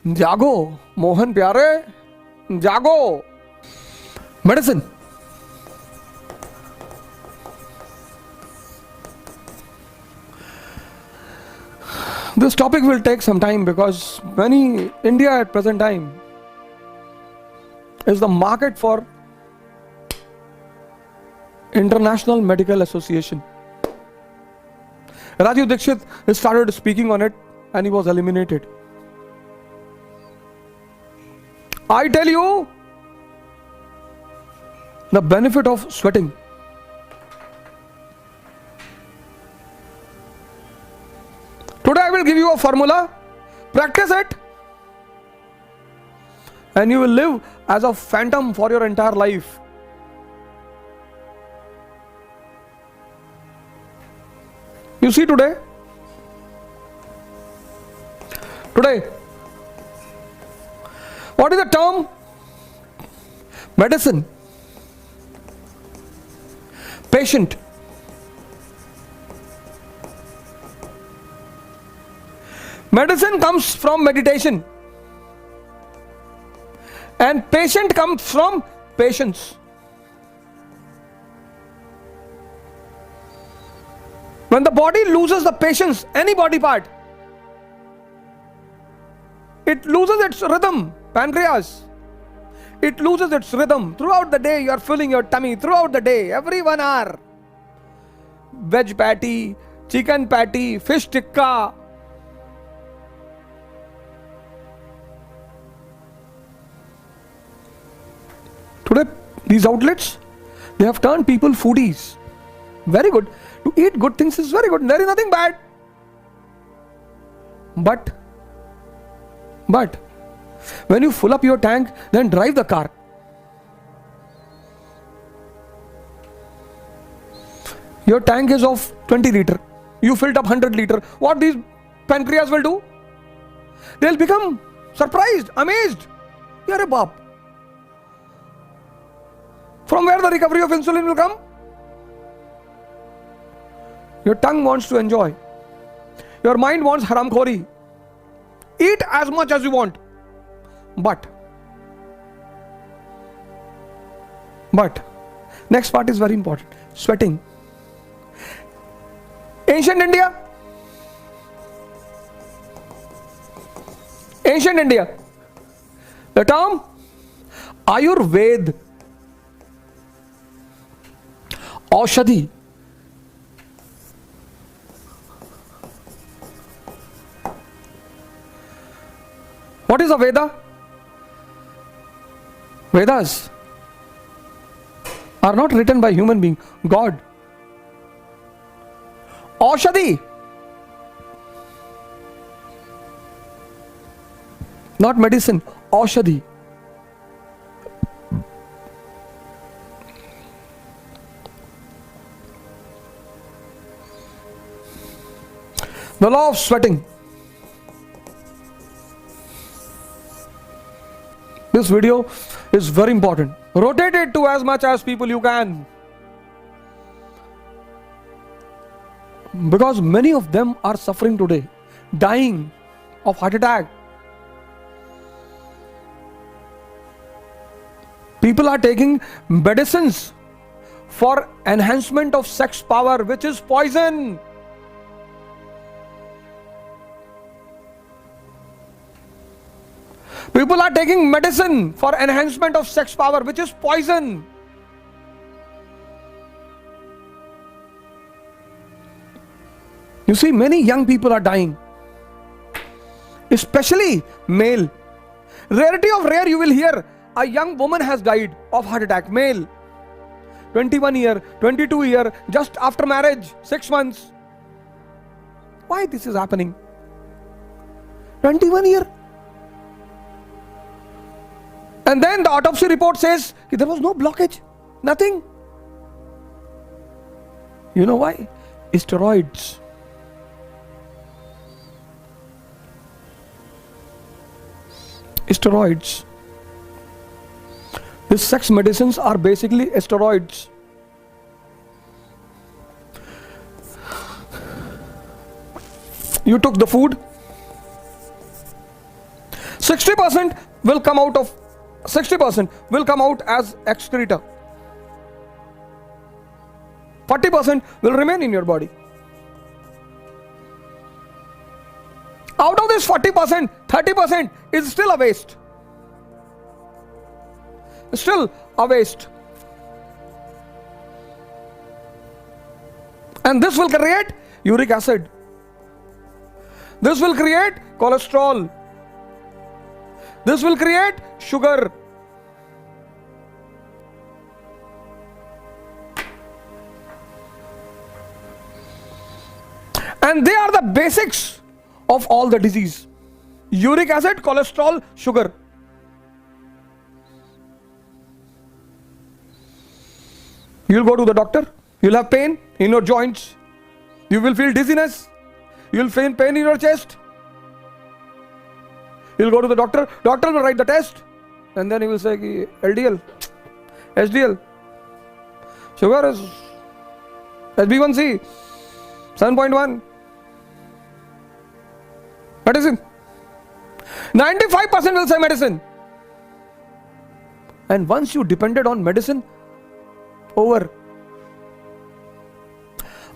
जागो मोहन प्यारे, जागो. Medicine. This topic will take some time because India at present time is the market for International Medical Association. Rajiv Dixit started speaking on it and he was eliminated. I tell you the benefit of sweating. Today I will give you a formula, practice it, and you will live as a phantom for your entire life. You see today, what is the term? Medicine. Patient. Medicine comes from meditation and patient comes from patience. When the body loses the patience, any body part, it loses its rhythm. Pancreas, it loses its rhythm. Throughout the day you are filling your tummy, throughout the day, every 1 hour. Veg patty, chicken patty, fish tikka. Today these outlets, they have turned people foodies. Very good. To eat good things is very good. There is nothing bad. But when you fill up your tank, then drive the car. Your tank is of 20 liter. You filled up 100 liter. What these pancreas will do? They'll become surprised, amazed. You're a bap. From where the recovery of insulin will come? Your tongue wants to enjoy. Your mind wants haramkhori. Eat as much as you want. But next part is very important. Sweating. Ancient India, the term Ayurveda, Aushadhi. What is a Veda? Vedas are not written by human being, God. Aushadhi, not medicine, Aushadhi. The law of sweating. This video is very important. Rotate it to as much as people you can. Because many of them are suffering today, dying of heart attack. People are taking medicines for enhancement of sex power, which is poison. People are taking medicine for enhancement of sex power, which is poison. You see, many young people are dying, especially male. Rarity of rare, you will hear a young woman has died of heart attack, male. 21 year, 22 year, just after marriage, 6 months. Why this is happening? 21 year. And then the autopsy report says there was no blockage, nothing. You know why? Steroids. Steroids. These sex medicines are basically steroids. You took the food, 60% will come out of 60% will come out as excreta. 40% will remain in your body. Out of this 40%, 30% is still a waste. Still a waste. And this will create uric acid. This will create cholesterol. This will create sugar. And they are the basics of all the disease. Uric acid, cholesterol, sugar. You'll go to the doctor. You'll have pain in your joints. You will feel dizziness. You'll feel pain in your chest. You'll go to the doctor. Doctor will write the test. And then he will say LDL, HDL. Sugar is HB1C, 7.1. Medicine. 95% will say medicine. And once you depended on medicine, over.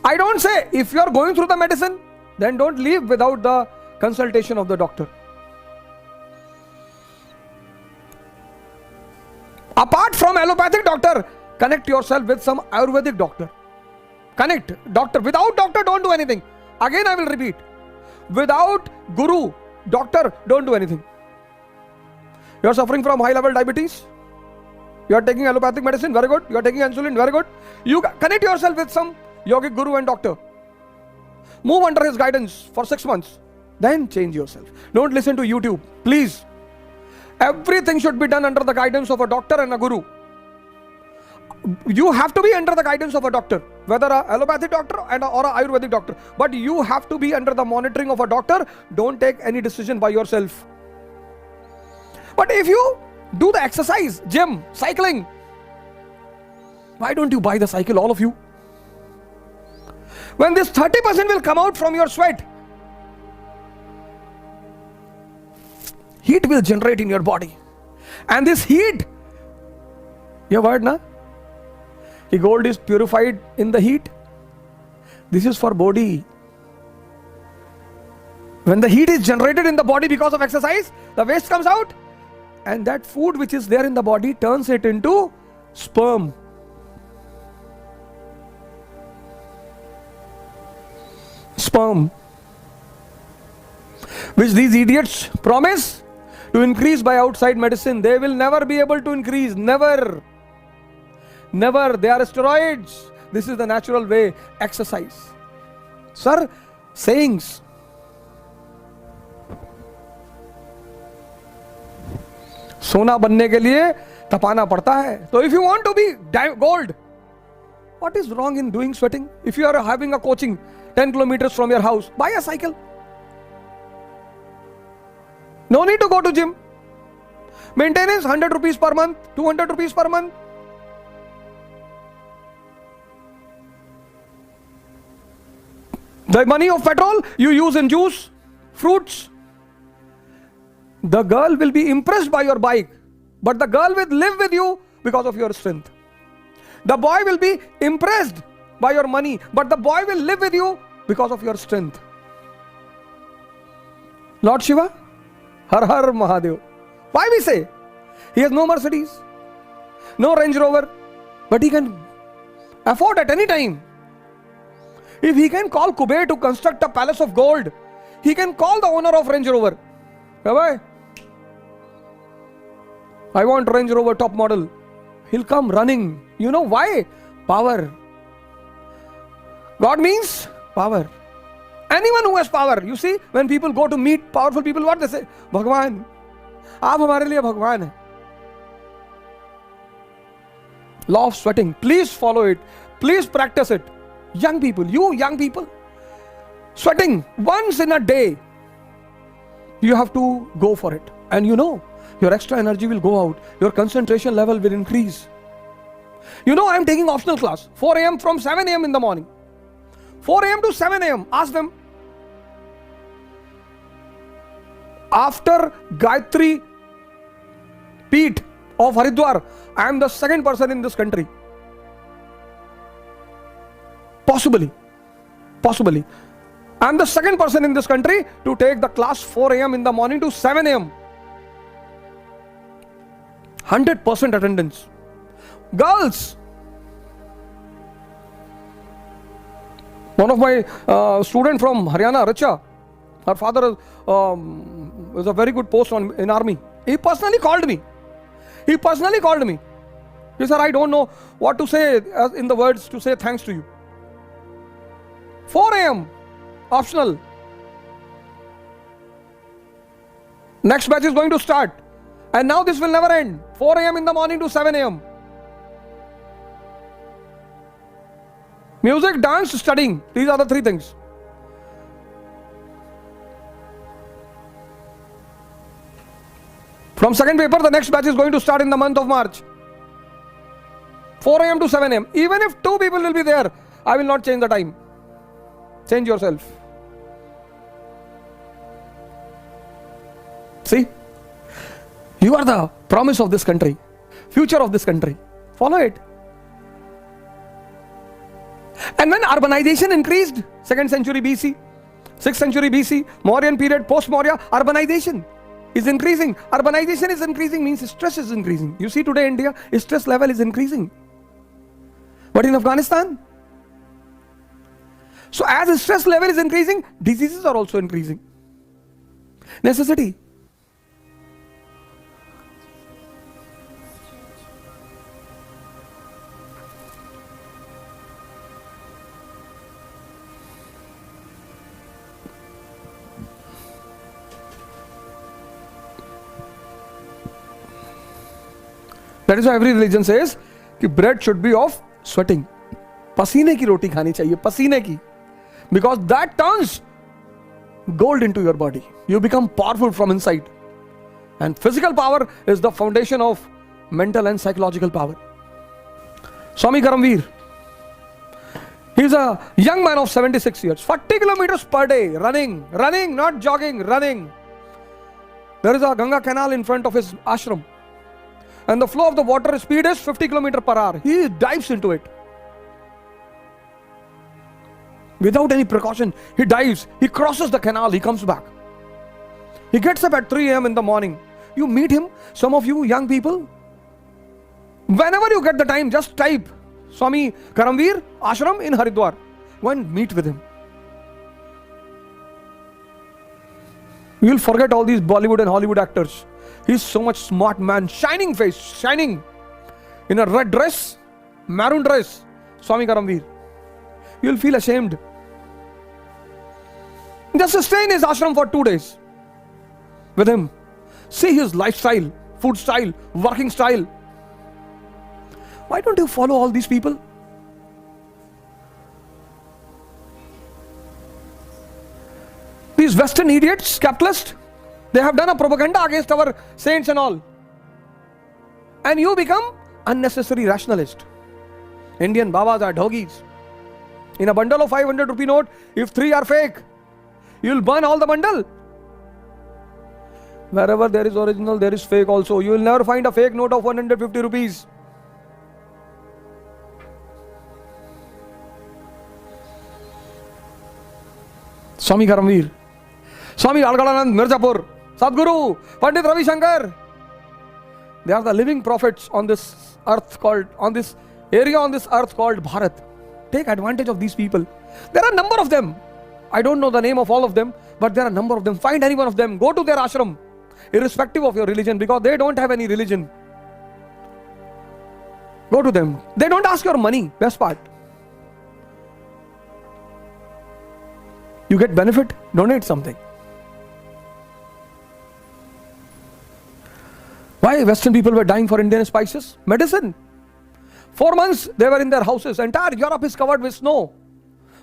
I don't say if you are going through the medicine, then don't leave without the consultation of the doctor. Apart from allopathic doctor, connect yourself with some Ayurvedic doctor. Connect doctor. Without doctor, don't do anything. Again, I will repeat. Without guru, doctor, don't do anything. You are suffering from high level diabetes. You are taking allopathic medicine, very good. You are taking insulin, very good. You connect yourself with some yogic guru and doctor. Move under his guidance for 6 months. Then change yourself. Don't listen to YouTube. Please. Everything should be done under the guidance of a doctor and a guru. You have to be under the guidance of a doctor, whether an allopathic doctor or an Ayurvedic doctor. But you have to be under the monitoring of a doctor. Don't take any decision by yourself. But if you do the exercise, gym, cycling, why don't you buy the cycle, all of you? When this 30% will come out from your sweat, heat will generate in your body. And this heat, you have heard, na? The gold is purified in the heat. This is for body. When the heat is generated in the body because of exercise, the waste comes out. And that food which is there in the body turns it into sperm. Sperm. Which these idiots promise to increase by outside medicine. They will never be able to increase. Never. Never. They are steroids. This is the natural way. Exercise. Sir, sayings. सोना बनने के लिए तपाना पड़ता है. So if you want to be gold, what is wrong in doing sweating? If you are having a coaching 10 kilometers from your house, buy a cycle. No need to go to gym. Maintenance 100 rupees per month, 200 rupees per month. The money of petrol you use in juice, fruits. The girl will be impressed by your bike, but the girl will live with you because of your strength. The boy will be impressed by your money, but the boy will live with you because of your strength. Lord Shiva, Har Har Mahadev. Why we say? He has no Mercedes, no Range Rover, but he can afford at any time. If he can call Kuber to construct a palace of gold, he can call the owner of Range Rover. Bye-bye. I want Range Rover top model. He'll come running. You know why? Power. God means power. Anyone who has power. You see, when people go to meet powerful people, what they say? Bhagwan, aap hamare liye Bhagwan hai. Law of sweating. Please follow it. Please practice it. Young people, you young people, sweating once in a day. You have to go for it. And you know, your extra energy will go out. Your concentration level will increase. You know, I am taking optional class. 4 a.m. from 7 a.m. in the morning. 4 a.m. to 7 a.m. Ask them. after Gayatri Peeth of Haridwar, I am the second person in this country. Possibly. I am the second person in this country to take the class 4 a.m. in the morning to 7 a.m. 100% attendance. Girls. One of my student from Haryana, Richa, her father is a very good post in army. He personally called me. He said, I don't know what to say in the words to say thanks to you. 4 a.m. optional. Next batch is going to start. And now this will never end. 4 a.m. in the morning to 7 a.m. Music, dance, studying. These are the three things. From second paper, the next batch is going to start in the month of March. 4 a.m. to 7 a.m. Even if 2 people will be there, I will not change the time. Change yourself. See? You are the promise of this country. Future of this country. Follow it. And when urbanization increased, 2nd century BC, 6th century BC, Mauryan period, post-Maurya, urbanization is increasing. Urbanization is increasing means stress is increasing. You see today India, stress level is increasing. But in Afghanistan, so as stress level is increasing, diseases are also increasing. Necessity. That is why every religion says that bread should be of sweating. पसीने की रोटी खानी चाहिए, पसीने की. Because that turns gold into your body. You become powerful from inside. And physical power is the foundation of mental and psychological power. Swami Karamveer. He is a young man of 76 years. 40 kilometers per day, running, not jogging, running. There is a Ganga canal in front of his ashram. And the flow of the water speed is 50 km per hour. He dives into it. Without any precaution, he dives. He crosses the canal. He comes back. He gets up at 3 a.m. in the morning. You meet him, some of you young people. Whenever you get the time, just type Swami Karamveer Ashram in Haridwar. Go and meet with him. You will forget all these Bollywood and Hollywood actors. He's so much smart man, shining face, shining in a red dress, maroon dress. Swami Karamveer. You will feel ashamed. Just stay in his ashram for 2 days with him. See his lifestyle, food style, working style. Why don't you follow all these people? These Western idiots, capitalists, they have done a propaganda against our saints and all. And you become unnecessary rationalist. Indian Babas are doggies. In a bundle of 500 rupee note, if 3 are fake, you will burn all the bundle. Wherever there is original, there is fake also. You will never find a fake note of 150 rupees. Swami Karamveer, Swami Algalanand Mirzapur, Sadguru, Pandit Ravi Shankar. They are the living prophets on this earth called, on this area on this earth called Bharat. Take advantage of these people. There are a number of them. I don't know the name of all of them, but there are a number of them. Find any one of them. Go to their ashram, irrespective of your religion, because they don't have any religion. Go to them. They don't ask your money. Best part. You get benefit, donate something. Why Western people were dying for Indian spices? Medicine. 4 months they were in their houses. Entire Europe is covered with snow.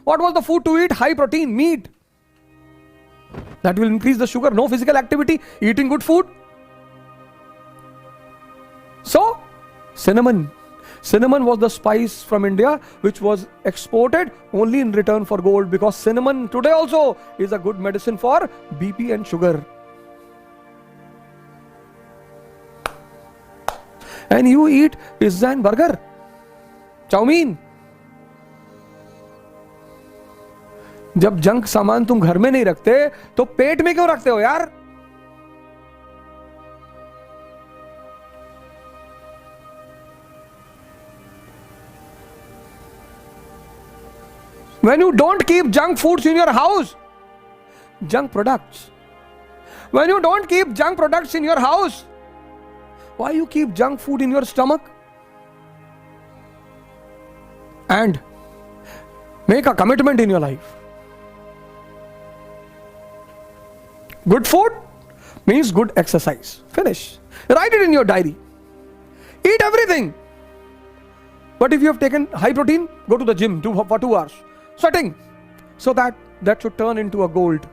What was the food to eat? High protein, meat. That will increase the sugar. No physical activity, eating good food. So, cinnamon. Cinnamon was the spice from India which was exported only in return for gold, because cinnamon today also is a good medicine for BP and sugar. and you eat pizza and burger, chowmein. जब junk सामान तुम घर में नहीं रखते तो पेट में क्यों रखते हो यार? When you don't keep junk foods in your house, junk products. When you don't keep junk products in your house, why you keep junk food in your stomach? And make a commitment in your life. Good food means good exercise. Finish. Write it in your diary. Eat everything. But if you have taken high protein, go to the gym, do for 2 hours. Sweating. So that should turn into a gold.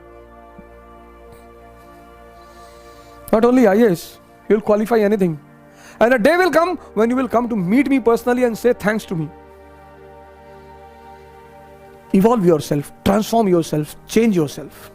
Not only IAS, you will qualify anything. And a day will come when you will come to meet me personally and say thanks to me. Evolve yourself, transform yourself, change yourself.